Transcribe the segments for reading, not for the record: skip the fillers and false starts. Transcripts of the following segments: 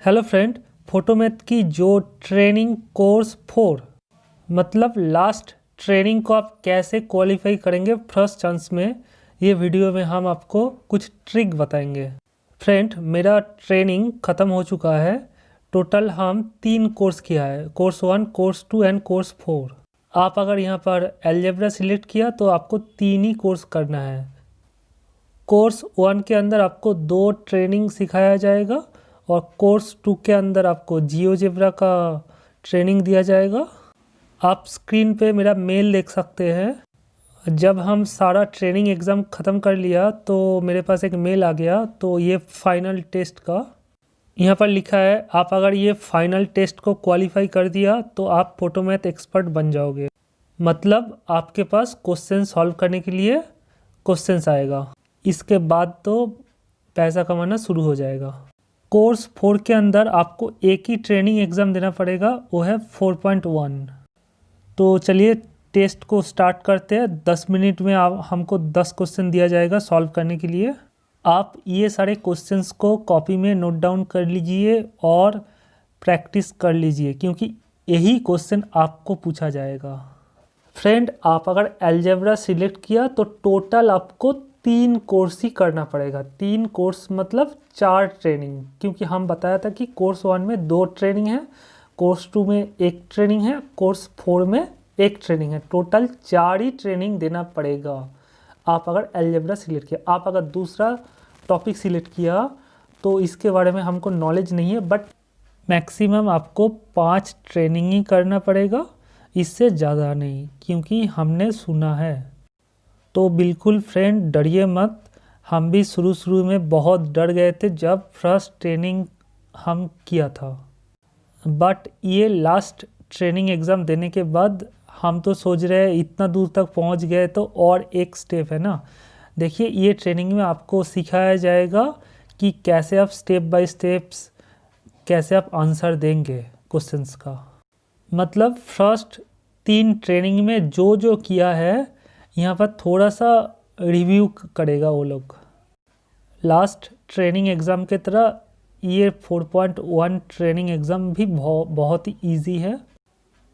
Hello friend, Photomath की जो training course 4 मतलब लास्ट ट्रेनिंग को आप कैसे क्वालिफाई करेंगे फर्स्ट चांस में, ये वीडियो में हम आपको कुछ ट्रिक बताएंगे। फ्रेंड, मेरा ट्रेनिंग ख़त्म हो चुका है। टोटल हम 3 कोर्स किया है, कोर्स 1, कोर्स 2 एंड कोर्स 4। आप अगर यहाँ पर अलजेब्रा सिलेक्ट किया तो आपको 3 ही कोर्स करना है। कोर्स 1 के अंदर आपको 2 ट्रेनिंग सिखाया जाएगा और कोर्स 2 के अंदर आपको जियोजेब्रा का ट्रेनिंग दिया जाएगा। आप स्क्रीन पे मेरा मेल देख सकते हैं। जब हम सारा ट्रेनिंग एग्ज़ाम ख़त्म कर लिया तो मेरे पास एक मेल आ गया, तो ये फाइनल टेस्ट का यहाँ पर लिखा है, आप अगर ये फाइनल टेस्ट को क्वालिफाई कर दिया तो आप फोटोमैथ एक्सपर्ट बन जाओगे। मतलब आपके पास क्वेश्चन सॉल्व करने के लिए क्वेश्चंस आएगा। इसके बाद तो पैसा कमाना शुरू हो जाएगा। कोर्स 4 के अंदर आपको एक ही ट्रेनिंग एग्ज़ाम देना पड़ेगा, वो है 4.1। तो चलिए टेस्ट को स्टार्ट करते हैं। 10 मिनट में हमको 10 क्वेश्चन दिया जाएगा सॉल्व करने के लिए। आप ये सारे क्वेश्चंस को कॉपी में नोट डाउन कर लीजिए और प्रैक्टिस कर लीजिए, क्योंकि यही क्वेश्चन आपको पूछा जाएगा। फ्रेंड, आप अगर अलजेब्रा सिलेक्ट किया तो टोटल आपको 3 कोर्स ही करना पड़ेगा। 3 कोर्स मतलब 4 ट्रेनिंग, क्योंकि हम बताया था कि कोर्स 1 में 2 ट्रेनिंग है, कोर्स 2 में 1 ट्रेनिंग है, कोर्स 4 में 1 ट्रेनिंग है। टोटल 4 ही ट्रेनिंग देना पड़ेगा आप अगर अलजेब्रा सिलेक्ट किया। आप अगर दूसरा टॉपिक सिलेक्ट किया तो इसके बारे में हमको नॉलेज नहीं है, बट मैक्सिमम आपको 5 ट्रेनिंग ही करना पड़ेगा, इससे ज़्यादा नहीं, क्योंकि हमने सुना है। तो बिल्कुल फ्रेंड डरिए मत। हम भी शुरू में बहुत डर गए थे जब फर्स्ट ट्रेनिंग हम किया था, बट ये लास्ट ट्रेनिंग एग्ज़ाम देने के बाद हम तो सोच रहे हैं इतना दूर तक पहुंच गए तो और एक स्टेप है ना। देखिए, ये ट्रेनिंग में आपको सिखाया जाएगा कि कैसे आप स्टेप बाय स्टेप्स कैसे आप आंसर देंगे क्वेश्चंस का। मतलब फर्स्ट 3 ट्रेनिंग में जो जो किया है यहाँ पर थोड़ा सा रिव्यू करेगा वो लोग। लास्ट ट्रेनिंग एग्ज़ाम की तरह ये 4.1 ट्रेनिंग एग्ज़ाम भी बहुत ही इजी है।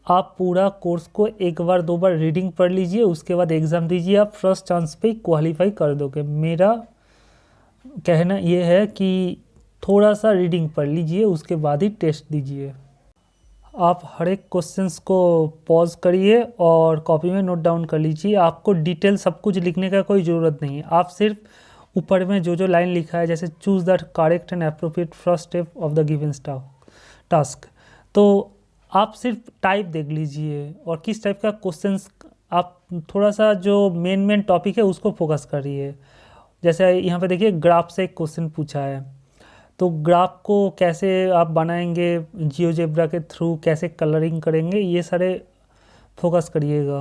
आप पूरा कोर्स को एक बार 2 बार रीडिंग पढ़ लीजिए, उसके बाद एग्ज़ाम दीजिए, आप फर्स्ट चांस पे क्वालिफाई कर दोगे। मेरा कहना ये है कि थोड़ा सा रीडिंग पढ़ लीजिए, उसके बाद ही टेस्ट दीजिए। आप हर एक क्वेश्चंस को पॉज करिए और कॉपी में नोट डाउन कर लीजिए। आपको डिटेल सब कुछ लिखने का कोई ज़रूरत नहीं है। आप सिर्फ ऊपर में जो जो लाइन लिखा है, जैसे choose the correct and appropriate first step of the given task, तो आप सिर्फ टाइप देख लीजिए और किस टाइप का क्वेश्चंस। आप थोड़ा सा जो मेन टॉपिक है उसको फोकस करिए। जैसे यहाँ पे देखिए, ग्राफ से एक क्वेश्चन पूछा है, तो ग्राफ को कैसे आप बनाएंगे, जियोजेब्रा के थ्रू कैसे कलरिंग करेंगे, ये सारे फोकस करिएगा।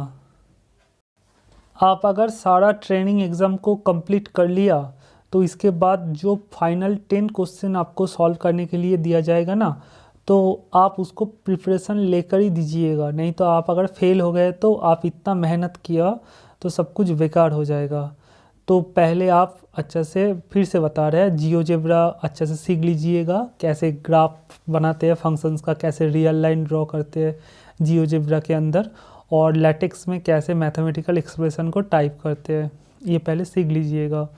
आप अगर सारा ट्रेनिंग एग्ज़ाम को कंप्लीट कर लिया तो इसके बाद जो फाइनल 10 क्वेश्चन आपको सॉल्व करने के लिए दिया जाएगा ना, तो आप उसको प्रिपरेशन लेकर ही दीजिएगा। नहीं तो आप अगर फेल हो गए तो आप इतना मेहनत किया तो सब कुछ बेकार हो जाएगा। तो पहले आप अच्छा से, फिर से बता रहे हैं, जियोजेब्रा अच्छा से सीख लीजिएगा, कैसे ग्राफ बनाते हैं फंक्शंस का, कैसे रियल लाइन ड्रॉ करते हैं जियोजेब्रा के अंदर, और लैटेक्स में कैसे मैथमेटिकल एक्सप्रेशन को टाइप करते हैं, ये पहले सीख लीजिएगा।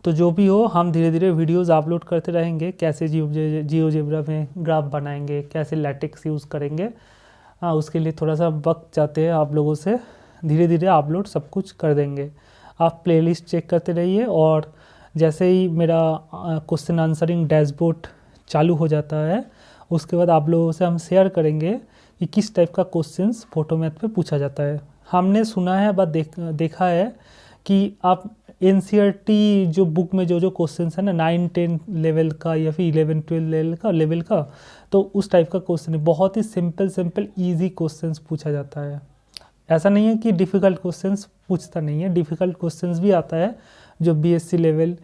तो जो भी हो, हम धीरे धीरे वीडियोस अपलोड करते रहेंगे, कैसे जियोजेब्रा में ग्राफ बनाएंगे, कैसे लैटेक्स यूज़ करेंगे। उसके लिए थोड़ा सा वक्त चाहते हैं आप लोगों से, धीरे धीरे अपलोड सब कुछ कर देंगे। आप प्लेलिस्ट चेक करते रहिए, और जैसे ही मेरा क्वेश्चन आंसरिंग डैशबोर्ड चालू हो जाता है, उसके बाद आप लोगों से हम शेयर करेंगे कि किस टाइप का क्वेश्चंस फोटोमैथ पे पूछा जाता है। हमने सुना है, बात देखा है कि आप NCERT जो बुक में जो जो क्वेश्चंस है ना, 9-10 लेवल का या फिर 11-12 लेवल का, तो उस टाइप का क्वेश्चन है। बहुत ही सिंपल ईजी क्वेश्चंस पूछा जाता है। ऐसा नहीं है कि डिफ़िकल्ट क्वेश्चंस पूछता नहीं है, डिफ़िकल्ट क्वेश्चंस भी आता है। जो BSc लेवल,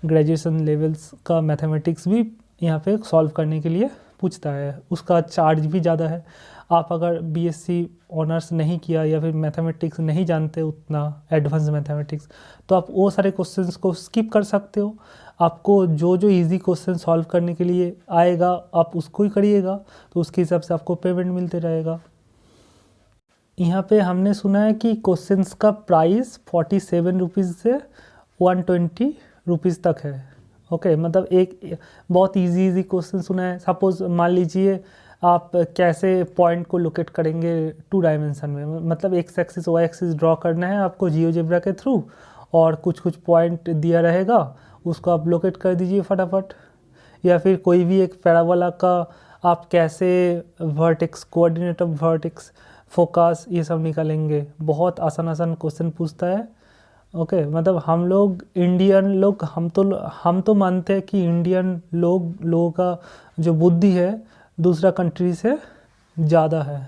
ग्रेजुएशन लेवल्स का मैथमेटिक्स भी यहाँ पे सॉल्व करने के लिए पूछता है, उसका चार्ज भी ज़्यादा है। आप अगर बीएससी ऑनर्स नहीं किया या फिर मैथमेटिक्स नहीं जानते उतना एडवांस मैथमेटिक्स, तो आप वो सारे क्वेश्चंस को स्किप कर सकते हो। आपको जो जो इजी क्वेश्चन सॉल्व करने के लिए आएगा आप उसको ही करिएगा, तो उसके हिसाब से आपको पेमेंट मिलते रहेगा। यहाँ पे हमने सुना है कि क्वेश्चंस का प्राइस 47 रुपीज़ से 120 रुपीज़ तक है। ओके, मतलब एक बहुत इजी क्वेश्चन सुना है। सपोज मान लीजिए आप कैसे पॉइंट को लोकेट करेंगे 2 डायमेंशन में, मतलब X axis Y axis draw करना है आपको जियोजेब्रा के थ्रू, और कुछ कुछ पॉइंट दिया रहेगा, उसको आप लोकेट कर दीजिए फटाफट। या फिर कोई भी एक पैराबोला का आप कैसे vertex, coordinate of vertex, focus, ये सब निकालेंगे। बहुत आसान आसान क्वेश्चन पूछता है। ओके, मतलब हम लोग इंडियन लोग, हम तो मानते हैं कि इंडियन लोगों का जो बुद्धि है दूसरा कंट्री से ज़्यादा है।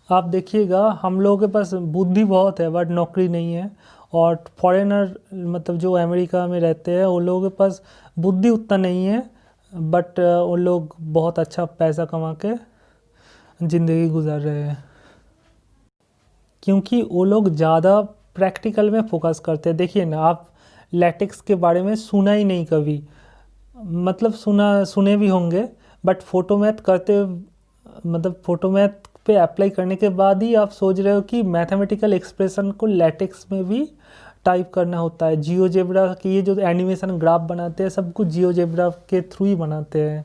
आप देखिएगा हम लोगों के पास बुद्धि बहुत है बट नौकरी नहीं है, और फॉरेनर मतलब जो अमेरिका में रहते हैं वो लोगों के पास बुद्धि उतना नहीं है, बट वो लोग बहुत अच्छा पैसा कमा के ज़िंदगी गुजार रहे हैं, क्योंकि वो लोग ज़्यादा प्रैक्टिकल में फोकस करते हैं। देखिए ना, आप लैटेक्स के बारे में सुना ही नहीं कभी, मतलब सुने भी होंगे, बट फोटो मैथ करते, मतलब फोटो मैथ पे अप्लाई करने के बाद ही आप सोच रहे हो कि मैथमेटिकल एक्सप्रेशन को लैटेक्स में भी टाइप करना होता है। जियोजेब्रा की ये जो एनिमेशन ग्राफ बनाते हैं सब कुछ जियोजेब्रा के थ्रू ही बनाते हैं।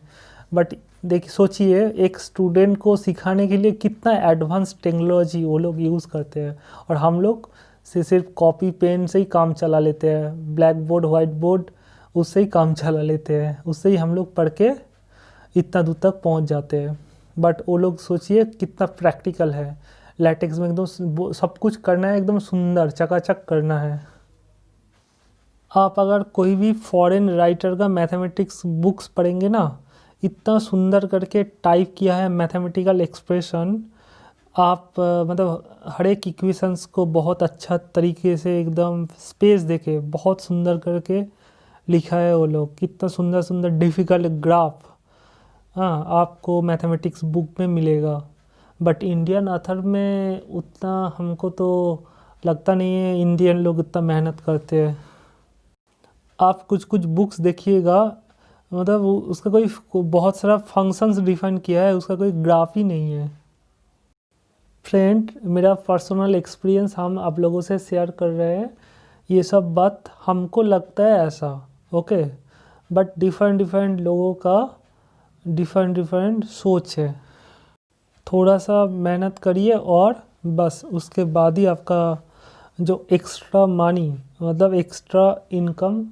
बट देखिए, सोचिए एक स्टूडेंट को सिखाने के लिए कितना एडवांस टेक्नोलॉजी वो लोग यूज़ करते हैं, और हम लोग से सिर्फ कॉपी पेन से ही काम चला लेते हैं, ब्लैक बोर्ड वाइट बोर्ड उससे ही काम चला लेते हैं, उससे ही हम लोग पढ़ के इतना दूर तक पहुंच जाते हैं। बट वो लोग सोचिए कितना प्रैक्टिकल है, लैटेक्स में एकदम सब कुछ करना है, एकदम सुंदर चकाचक करना है। आप अगर कोई भी फॉरेन राइटर का मैथमेटिक्स बुक्स पढ़ेंगे ना, इतना सुंदर करके टाइप किया है मैथमेटिकल एक्सप्रेशन, आप मतलब हर एक इक्वेशंस को बहुत अच्छा तरीके से एकदम स्पेस देके बहुत सुंदर करके लिखा है वो लोग। कितना सुंदर सुंदर डिफ़िकल्ट ग्राफ, हाँ, आपको मैथमेटिक्स बुक में मिलेगा। बट इंडियन ऑथर में उतना हमको तो लगता नहीं है इंडियन लोग इतना मेहनत करते हैं। आप कुछ कुछ बुक्स देखिएगा, मतलब उसका कोई बहुत सारा फंक्शंस डिफाइन किया है, उसका कोई ग्राफ ही नहीं है। फ्रेंड, मेरा पर्सनल एक्सपीरियंस हम आप लोगों से शेयर कर रहे हैं, ये सब बात हमको लगता है ऐसा। ओके, बट डिफरेंट लोगों का डिफरेंट सोच है। थोड़ा सा मेहनत करिए और बस उसके बाद ही आपका जो एक्स्ट्रा मनी, मतलब एक्स्ट्रा इनकम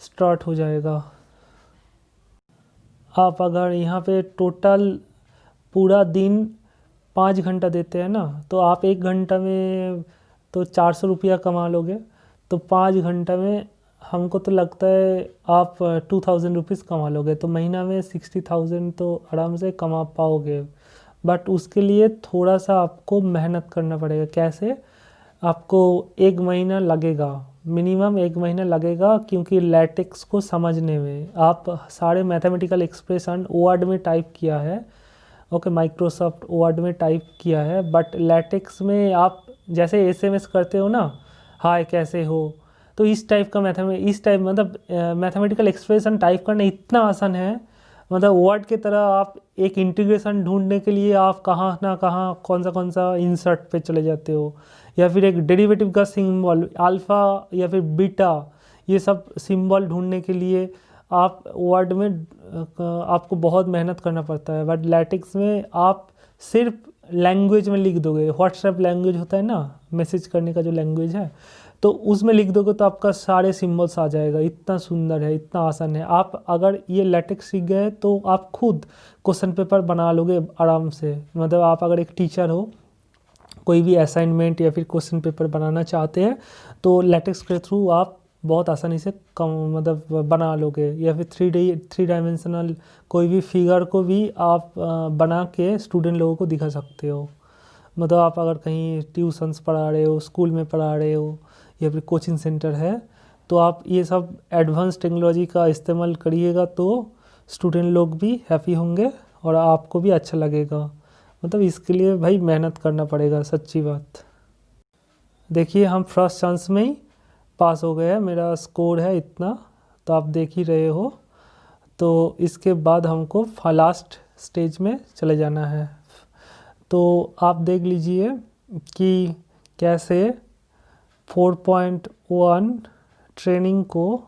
स्टार्ट हो जाएगा। आप अगर यहाँ पे टोटल पूरा दिन 5 घंटा देते हैं ना, तो आप 1 घंटा में तो 400 रुपया कमा लोगे, तो 5 घंटा में हमको तो लगता है आप 2000 रुपीज़ कमा लोगे, तो महीना में 60,000 तो आराम से कमा पाओगे। बट उसके लिए थोड़ा सा आपको मेहनत करना पड़ेगा। कैसे? आपको 1 महीना लगेगा, मिनिमम 1 महीना लगेगा, क्योंकि लैटेक्स को समझने में आप सारे मैथमेटिकल एक्सप्रेशन वर्ड में टाइप किया है। ओके, माइक्रोसॉफ्ट वर्ड में टाइप किया है, बट लैटेक्स में आप जैसे एसएमएस करते हो ना, हाय कैसे हो, तो इस टाइप का मतलब मैथमेटिकल एक्सप्रेशन टाइप करना इतना आसान है, मतलब वर्ड की तरह। आप एक इंटीग्रेशन ढूंढने के लिए आप कहाँ ना कहाँ कौन सा इंसर्ट पे चले जाते हो, या फिर एक डेरिवेटिव का सिंबल अल्फ़ा या फिर बीटा, ये सब सिंबल ढूंढने के लिए आप वर्ड में आपको बहुत मेहनत करना पड़ता है। बट लैटेक्स में आप सिर्फ लैंग्वेज में लिख दोगे, व्हाट्सएप लैंग्वेज होता है ना, मैसेज करने का जो लैंग्वेज है, तो उसमें लिख दोगे तो आपका सारे सिंबल्स आ जाएगा। इतना सुंदर है, इतना आसान है। आप अगर ये लैटेक्स सीख गए तो आप खुद क्वेश्चन पेपर बना लोगे आराम से। मतलब आप अगर एक टीचर हो, कोई भी असाइनमेंट या फिर क्वेश्चन पेपर बनाना चाहते हैं, तो लैटेक्स के थ्रू आप बहुत आसानी से मतलब बना लोगे। या फिर 3 डायमेंशनल कोई भी फिगर को भी आप बना के स्टूडेंट लोगों को दिखा सकते हो। मतलब आप अगर कहीं ट्यूशन्स पढ़ा रहे हो, स्कूल में पढ़ा रहे हो, या फिर कोचिंग सेंटर है, तो आप ये सब एडवांस टेक्नोलॉजी का इस्तेमाल करिएगा, तो स्टूडेंट लोग भी हैप्पी होंगे और आपको भी अच्छा लगेगा। मतलब इसके लिए भाई मेहनत करना पड़ेगा, सच्ची बात। देखिए हम फर्स्ट चांस में ही पास हो गए हैं, मेरा स्कोर है इतना, तो आप देख ही रहे हो। तो इसके बाद हमको लास्ट स्टेज में चले जाना है। तो आप देख लीजिए कि कैसे 4.1 ट्रेनिंग को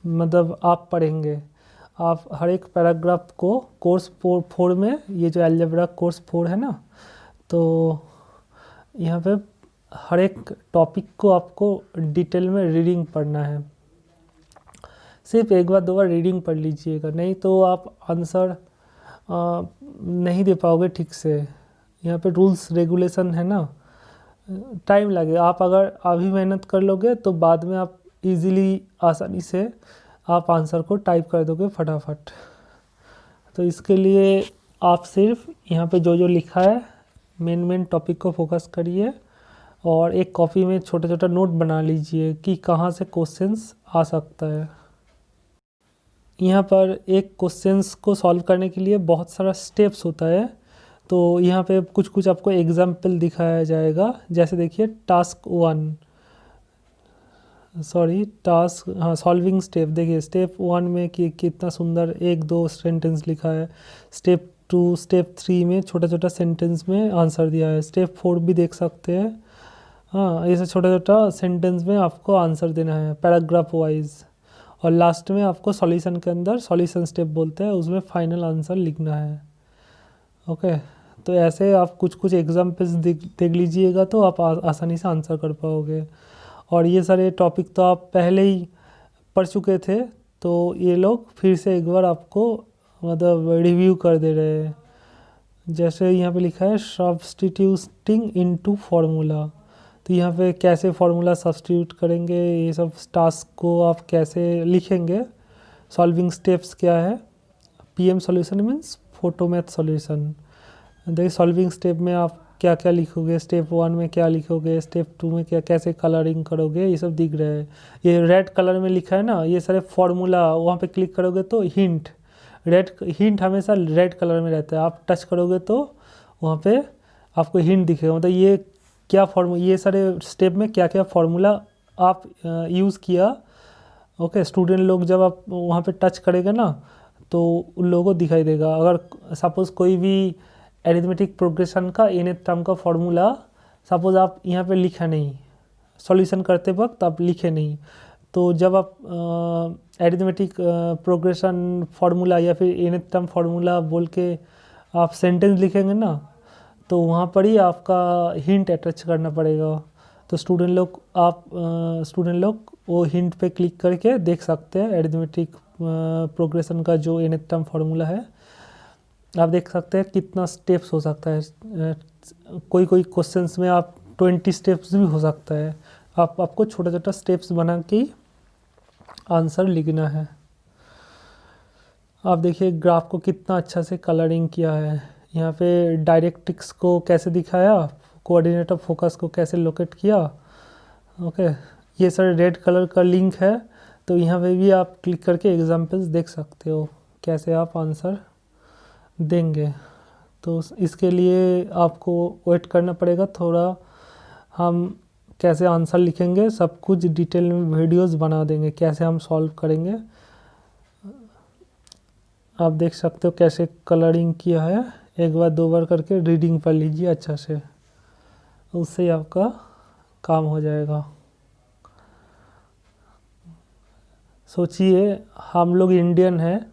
मतलब आप पढ़ेंगे। आप हर एक पैराग्राफ को कोर्स 4 में, ये जो अलजेब्रा कोर्स 4 है ना, तो यहाँ पे हर एक टॉपिक को आपको डिटेल में रीडिंग पढ़ना है। सिर्फ एक बार 2 बार रीडिंग पढ़ लीजिएगा, नहीं तो आप आंसर नहीं दे पाओगे ठीक से। यहाँ पे रूल्स रेगुलेशन है ना, टाइम लगेगा। आप अगर अभी मेहनत कर लोगे तो बाद में आप इजीली आसानी से आप आंसर को टाइप कर दोगे फटाफट। तो इसके लिए आप सिर्फ यहाँ पे जो जो लिखा है मेन टॉपिक को फोकस करिए और एक कॉपी में छोटा छोटा नोट बना लीजिए कि कहाँ से क्वेश्चंस आ सकता है। यहाँ पर एक क्वेश्चंस को सॉल्व करने के लिए बहुत सारा स्टेप्स होता है। तो यहाँ पे कुछ कुछ आपको एग्जाम्पल दिखाया जाएगा। जैसे देखिए टास्क 1 सॉल्विंग स्टेप। देखिए स्टेप 1 में कि कितना सुंदर 1-2 सेंटेंस लिखा है। स्टेप 2 स्टेप 3 में छोटा छोटा सेंटेंस में आंसर दिया है। स्टेप 4 भी देख सकते हैं। हाँ, ऐसे छोटा छोटा सेंटेंस में आपको आंसर देना है पैराग्राफ वाइज। और लास्ट में आपको सॉल्यूशन के अंदर, सॉल्यूशन स्टेप बोलते हैं, उसमें फाइनल आंसर लिखना है। ओके, तो ऐसे आप कुछ कुछ एग्जाम्पल्स देख लीजिएगा तो आप आसानी से आंसर कर पाओगे। और ये सारे टॉपिक तो आप पहले ही पढ़ चुके थे, तो ये लोग फिर से एक बार आपको मतलब रिव्यू कर दे रहे हैं। जैसे यहाँ पे लिखा है सब्स्टिट्यूटिंग इनटू फार्मूला। तो यहाँ पे कैसे फार्मूला सब्स्टिट्यूट करेंगे, ये सब टास्क को आप कैसे लिखेंगे, सॉल्विंग स्टेप्स क्या है। PM solution means Photomath solution. देखिए सॉल्विंग स्टेप में आप क्या क्या लिखोगे, स्टेप 1 में क्या लिखोगे, स्टेप 2 में क्या, कैसे कलरिंग करोगे, ये सब दिख रहा है। ये रेड कलर में लिखा है ना, ये सारे फार्मूला, वहाँ पे क्लिक करोगे तो हिंट हमेशा रेड कलर में रहता है। आप टच करोगे तो वहाँ पे आपको हिंट दिखेगा, मतलब ये क्या ये सारे स्टेप में क्या क्या फार्मूला आप यूज़ किया। ओके, स्टूडेंट लोग जब आप वहाँ पे टच करेंगे ना तो उन लोगों को दिखाई देगा। अगर सपोज़ कोई भी एरिथमेटिक प्रोग्रेशन का nth टर्म का फार्मूला सपोज़ आप यहाँ पे लिखा नहीं, सॉल्यूशन करते वक्त आप लिखे नहीं, तो जब आप एरिथमेटिक प्रोग्रेशन फार्मूला या फिर nth टर्म फार्मूला बोल के आप सेंटेंस लिखेंगे ना, तो वहाँ पर ही आपका हिंट अटैच करना पड़ेगा। तो स्टूडेंट लोग वो हिंट पे क्लिक करके देख सकते हैं एरिथमेटिक प्रोग्रेशन का जो nth टर्म फार्मूला है। आप देख सकते हैं कितना स्टेप्स हो सकता है। कोई क्वेश्चंस में आप 20 स्टेप्स भी हो सकता है। आपको छोटा छोटा स्टेप्स बना के आंसर लिखना है। आप देखिए ग्राफ को कितना अच्छा से कलरिंग किया है। यहाँ पे डायरेक्ट्रिक्स को कैसे दिखाया, कोऑर्डिनेट ऑफ फोकस को कैसे लोकेट किया। ओके, ये सारे रेड कलर का लिंक है, तो यहाँ पे भी आप क्लिक करके एग्जांपल्स देख सकते हो कैसे आप आंसर देंगे। तो इसके लिए आपको वेट करना पड़ेगा थोड़ा। हम कैसे आंसर लिखेंगे सब कुछ डिटेल में वीडियोस बना देंगे, कैसे हम सॉल्व करेंगे। आप देख सकते हो कैसे कलरिंग किया है। एक बार 2 बार करके रीडिंग पढ़ लीजिए अच्छा से, उससे आपका काम हो जाएगा। सोचिए हम लोग इंडियन हैं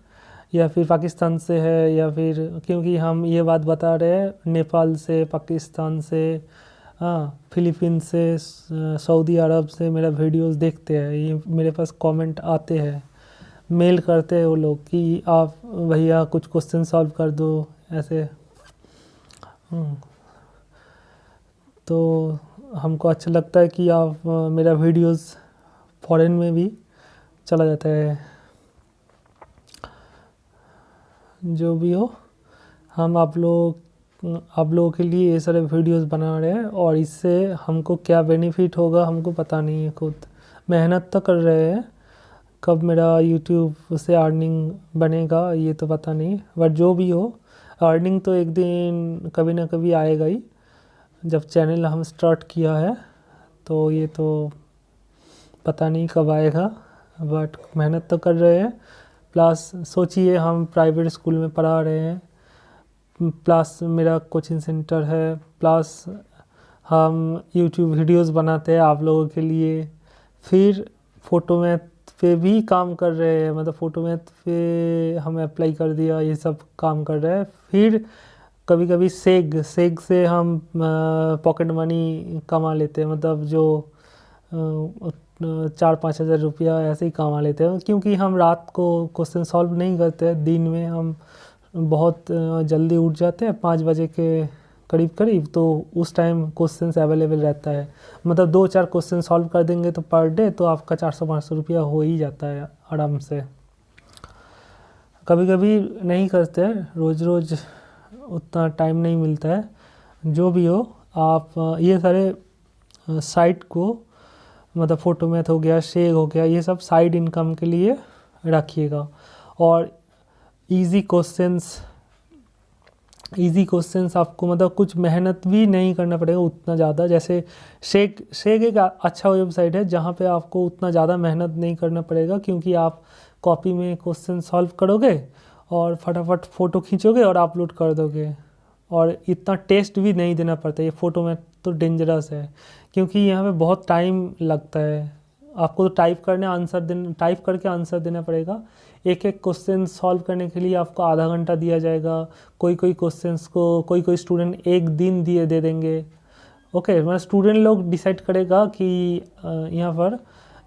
या फिर पाकिस्तान से है, या फिर क्योंकि हम ये बात बता रहे हैं नेपाल से, पाकिस्तान से, हाँ फिलीपींस से, सऊदी अरब से मेरा वीडियोस देखते हैं। ये मेरे पास कमेंट आते हैं, मेल करते हैं वो लोग कि आप भैया कुछ क्वेश्चन सॉल्व कर दो ऐसे। तो हमको अच्छा लगता है कि आप मेरा वीडियोस फॉरेन में भी चला जाता है। जो भी हो, हम आप लोगों के लिए ये सारे वीडियोस बना रहे हैं, और इससे हमको क्या बेनिफिट होगा हमको पता नहीं है। खुद मेहनत तो कर रहे हैं, कब मेरा यूट्यूब से अर्निंग बनेगा ये तो पता नहीं, बट जो भी हो अर्निंग तो एक दिन कभी ना कभी आएगा ही। जब चैनल हम स्टार्ट किया है तो ये तो पता नहीं कब आएगा, बट मेहनत तो कर रहे हैं। प्लस सोचिए हम प्राइवेट स्कूल में पढ़ा रहे हैं, प्लस मेरा कोचिंग सेंटर है, प्लस हम यूट्यूब वीडियोस बनाते हैं आप लोगों के लिए, फिर फ़ोटो मैथ पे भी काम कर रहे हैं, मतलब फ़ोटो मैथ पे हम अप्लाई कर दिया, ये सब काम कर रहे हैं। फिर कभी कभी सेग से हम पॉकेट मनी कमा लेते हैं, मतलब जो 4-5 हज़ार रुपया ऐसे ही कमा लेते हैं, क्योंकि हम रात को क्वेश्चन सॉल्व नहीं करते हैं। दिन में हम बहुत जल्दी उठ जाते हैं 5 बजे के करीब, तो उस टाइम क्वेश्चंस अवेलेबल रहता है, मतलब 2-4 क्वेश्चन सॉल्व कर देंगे तो पर डे तो आपका 400-500 रुपया हो ही जाता है आराम से। कभी कभी नहीं करते, रोज़ उतना टाइम नहीं मिलता है। जो भी हो आप ये सारे साइट को, मतलब फ़ोटो मैथ हो गया, शेग हो गया, ये सब साइड इनकम के लिए रखिएगा। और इजी क्वेश्चंस आपको, मतलब कुछ मेहनत भी नहीं करना पड़ेगा उतना ज़्यादा। जैसे शेग एक अच्छा वेबसाइट है जहाँ पे आपको उतना ज़्यादा मेहनत नहीं करना पड़ेगा, क्योंकि आप कॉपी में क्वेश्चन सॉल्व करोगे और फटाफट फ़ोटो खींचोगे और अपलोड कर दोगे, और इतना टेस्ट भी नहीं देना पड़ता। ये फ़ोटो मैथ तो डेंजरस है, क्योंकि यहाँ पे बहुत टाइम लगता है। आपको तो टाइप करके आंसर देना पड़ेगा। एक क्वेश्चन सॉल्व करने के लिए आपको आधा घंटा दिया जाएगा। कोई क्वेश्चंस को कोई स्टूडेंट एक दिन दे देंगे। ओके, मतलब स्टूडेंट लोग डिसाइड करेगा कि यहाँ पर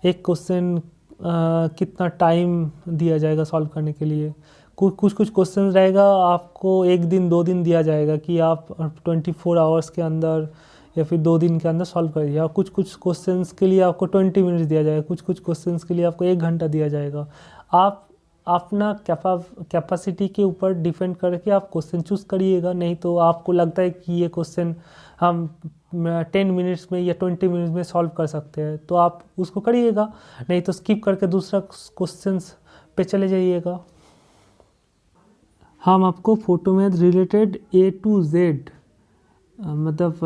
एक क्वेश्चन कितना टाइम दिया जाएगा सॉल्व करने के लिए। कुछ क्वेश्चन रहेगा आपको 1 दिन 2 दिन दिया जाएगा कि आप 24 आवर्स के अंदर या फिर 2 दिन के अंदर सॉल्व करिए। और कुछ क्वेश्चंस के लिए आपको 20 मिनट्स दिया जाएगा, कुछ क्वेश्चंस के लिए आपको 1 घंटा दिया जाएगा। आप अपना कैपेसिटी के ऊपर डिपेंड करके आप क्वेश्चन चूज़ करिएगा। नहीं तो आपको लगता है कि ये क्वेश्चन हम 10 मिनट्स में या 20 मिनट्स में सॉल्व कर सकते हैं तो आप उसको करिएगा, नहीं तो स्किप करके दूसरा क्वेश्चंस पे चले जाइएगा। हम आपको photo math related A to Z मतलब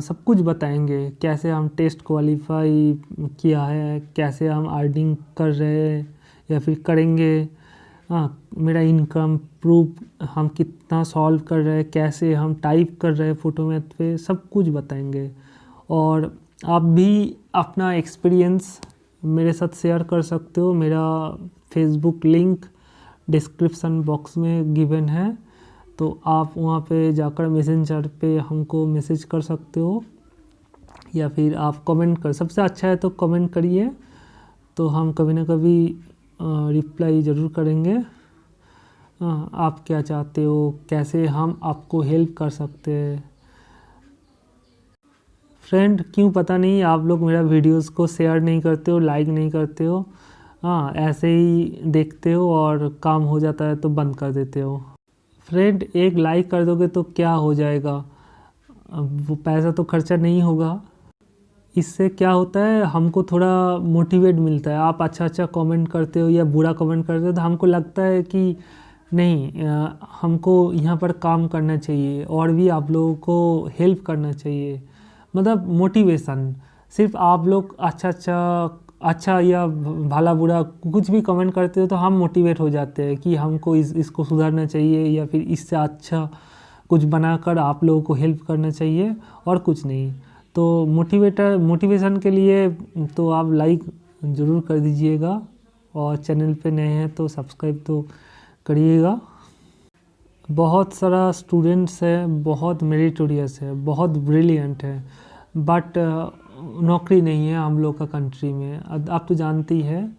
सब कुछ बताएंगे। कैसे हम टेस्ट क्वालिफाई किया है, कैसे हम अर्निंग कर रहे हैं या फिर करेंगे, मेरा इनकम प्रूफ हम कितना सॉल्व कर रहे हैं, कैसे हम टाइप कर रहे हैं फ़ोटो मैथ पे, सब कुछ बताएंगे। और आप भी अपना एक्सपीरियंस मेरे साथ शेयर कर सकते हो। मेरा फेसबुक लिंक डिस्क्रिप्शन बॉक्स में गिवन है, तो आप वहाँ पे जाकर मैसेंजर पे हमको मैसेज कर सकते हो, या फिर आप कमेंट कर, सबसे अच्छा है तो कमेंट करिए, तो हम कभी ना कभी रिप्लाई ज़रूर करेंगे। आप क्या चाहते हो, कैसे हम आपको हेल्प कर सकते हैं। फ्रेंड, क्यों पता नहीं आप लोग मेरा वीडियोस को शेयर नहीं करते हो, लाइक नहीं करते हो, ऐसे ही देखते हो और काम हो जाता है तो बंद कर देते हो। फ्रेंड, एक लाइक कर दोगे तो क्या हो जाएगा, वो पैसा तो खर्चा नहीं होगा। इससे क्या होता है, हमको थोड़ा मोटिवेट मिलता है। आप अच्छा कमेंट करते हो या बुरा कमेंट करते हो तो हमको लगता है कि नहीं, हमको यहाँ पर काम करना चाहिए और भी आप लोगों को हेल्प करना चाहिए। मतलब मोटिवेशन, सिर्फ आप लोग अच्छा या भला बुरा कुछ भी कमेंट करते हो तो हम मोटिवेट हो जाते हैं कि हमको इसको सुधारना चाहिए, या फिर इससे अच्छा कुछ बनाकर आप लोगों को हेल्प करना चाहिए, और कुछ नहीं। तो मोटिवेशन के लिए तो आप लाइक ज़रूर कर दीजिएगा, और चैनल पे नए हैं तो सब्सक्राइब तो करिएगा। बहुत सारा स्टूडेंट्स है, बहुत मेरिटोरियस है, बहुत ब्रिलियंट है, बट नौकरी नहीं है हम लोग का कंट्री में। आप तो जानती है,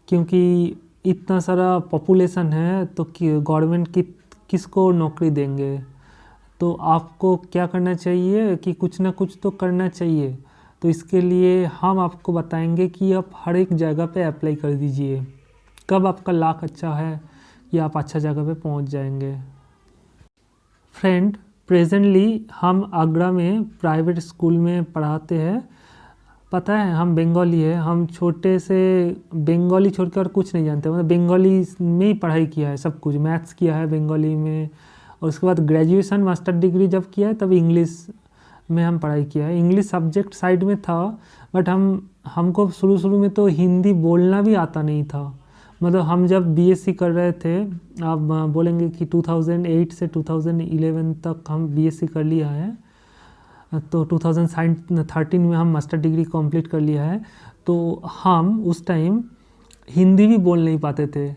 क्योंकि इतना सारा पॉपुलेशन है तो गवर्नमेंट किसको नौकरी देंगे। तो आपको क्या करना चाहिए कि कुछ ना कुछ तो करना चाहिए। तो इसके लिए हम आपको बताएंगे कि आप हर एक जगह पे अप्लाई कर दीजिए, कब आपका लाक अच्छा है कि आप अच्छा जगह पे पहुंच जाएंगे। फ्रेंड, प्रेजेंटली हम आगरा में प्राइवेट स्कूल में पढ़ाते हैं। पता है हम बंगाली है, हम छोटे से बंगाली छोड़ कर कुछ नहीं जानते, मतलब बंगाली में ही पढ़ाई किया है सब कुछ, मैथ्स किया है बंगाली में, और उसके बाद ग्रेजुएशन मास्टर डिग्री जब किया है तब इंग्लिश में हम पढ़ाई किया है। इंग्लिश सब्जेक्ट साइड में था, बट हमको शुरू में तो हिंदी बोलना भी आता नहीं था। मतलब हम जब बीएससी कर रहे थे, आप बोलेंगे कि 2008 से 2011 तक हम बीएससी कर लिया है, तो 2013 में हम मास्टर डिग्री कंप्लीट कर लिया है। तो हम उस टाइम हिंदी भी बोल नहीं पाते थे,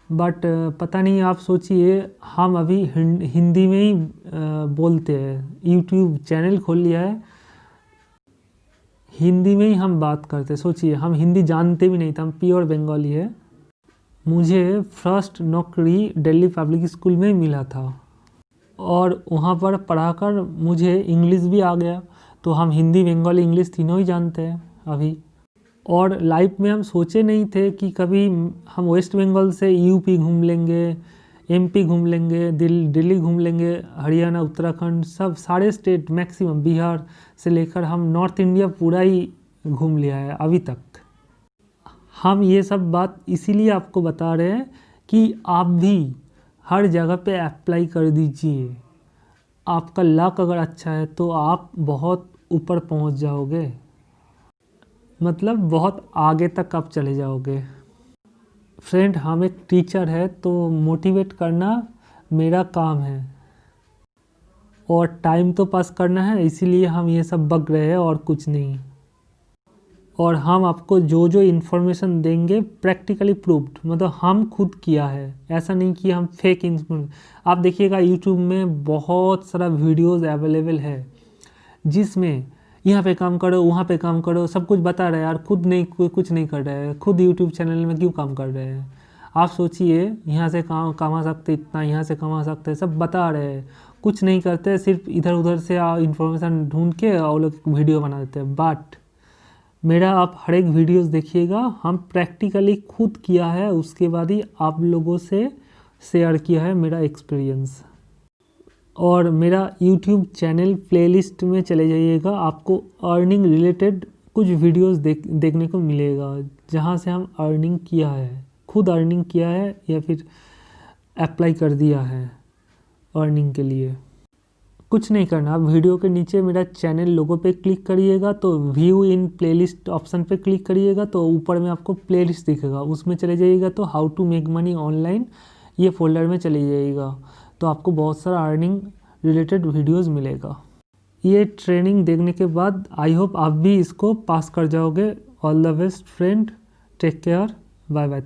बट पता नहीं, आप सोचिए हम अभी हिंदी में ही बोलते हैं। यूट्यूब चैनल खोल लिया है, हिंदी में ही हम बात करते। सोचिए हम हिंदी जानते भी नहीं था, हम प्योर बंगाली है। मुझे फर्स्ट नौकरी दिल्ली पब्लिक स्कूल में मिला था, और वहाँ पर पढ़ाकर मुझे इंग्लिश भी आ गया। तो हम हिंदी बंगाली इंग्लिश तीनों ही जानते हैं अभी। और लाइफ में हम सोचे नहीं थे कि कभी हम वेस्ट बंगाल से यूपी घूम लेंगे, एमपी घूम लेंगे, दिल्ली घूम लेंगे, हरियाणा, उत्तराखंड, सब सारे स्टेट मैक्सिमम, बिहार से लेकर हम नॉर्थ इंडिया पूरा ही घूम लिया है अभी तक। हम ये सब बात इसीलिए आपको बता रहे हैं कि आप भी हर जगह पे अप्लाई कर दीजिए। आपका लक अगर अच्छा है तो आप बहुत ऊपर पहुंच जाओगे, मतलब बहुत आगे तक आप चले जाओगे। फ्रेंड, हम एक टीचर है तो मोटिवेट करना मेरा काम है, और टाइम तो पास करना है, इसीलिए हम ये सब बक रहे हैं और कुछ नहीं। और हम आपको जो इन्फॉर्मेशन देंगे प्रैक्टिकली प्रूव्ड, मतलब हम खुद किया है, ऐसा नहीं कि हम फेक इन्फॉर्मेशन। आप देखिएगा यूट्यूब में बहुत सारा वीडियोस अवेलेबल है जिसमें यहाँ पे काम करो, वहाँ पे काम करो, सब कुछ बता रहे हैं, यार खुद नहीं कुछ नहीं कर रहे हैं, खुद यूट्यूब चैनल में क्यों काम कर रहे हैं। आप सोचिए, यहाँ से कमा सकते इतना, यहाँ से कमा सकते, सब बता रहे हैं, कुछ नहीं करते, सिर्फ इधर उधर से इंफॉर्मेशन ढूंढ के और लोग वीडियो बना देते हैं। बट मेरा आप हर एक वीडियोस देखिएगा, हम प्रैक्टिकली खुद किया है, उसके बाद ही आप लोगों से शेयर किया है मेरा एक्सपीरियंस। और मेरा YouTube चैनल प्लेलिस्ट में चले जाइएगा, आपको अर्निंग रिलेटेड कुछ वीडियोस देखने को मिलेगा, जहाँ से हम अर्निंग किया है, खुद अर्निंग किया है या फिर अप्लाई कर दिया है अर्निंग के लिए। कुछ नहीं करना, आप वीडियो के नीचे मेरा चैनल लोगो पे क्लिक करिएगा, तो व्यू इन प्लेलिस्ट ऑप्शन पे क्लिक करिएगा, तो ऊपर में आपको प्लेलिस्ट दिखेगा, उसमें चले जाइएगा, तो how to make money online ये फोल्डर में चले जाइएगा, तो आपको बहुत सारा अर्निंग रिलेटेड वीडियोस मिलेगा। ये ट्रेनिंग देखने के बाद आई होप आप भी इसको पास कर जाओगे। All the best friend, take care, bye bye.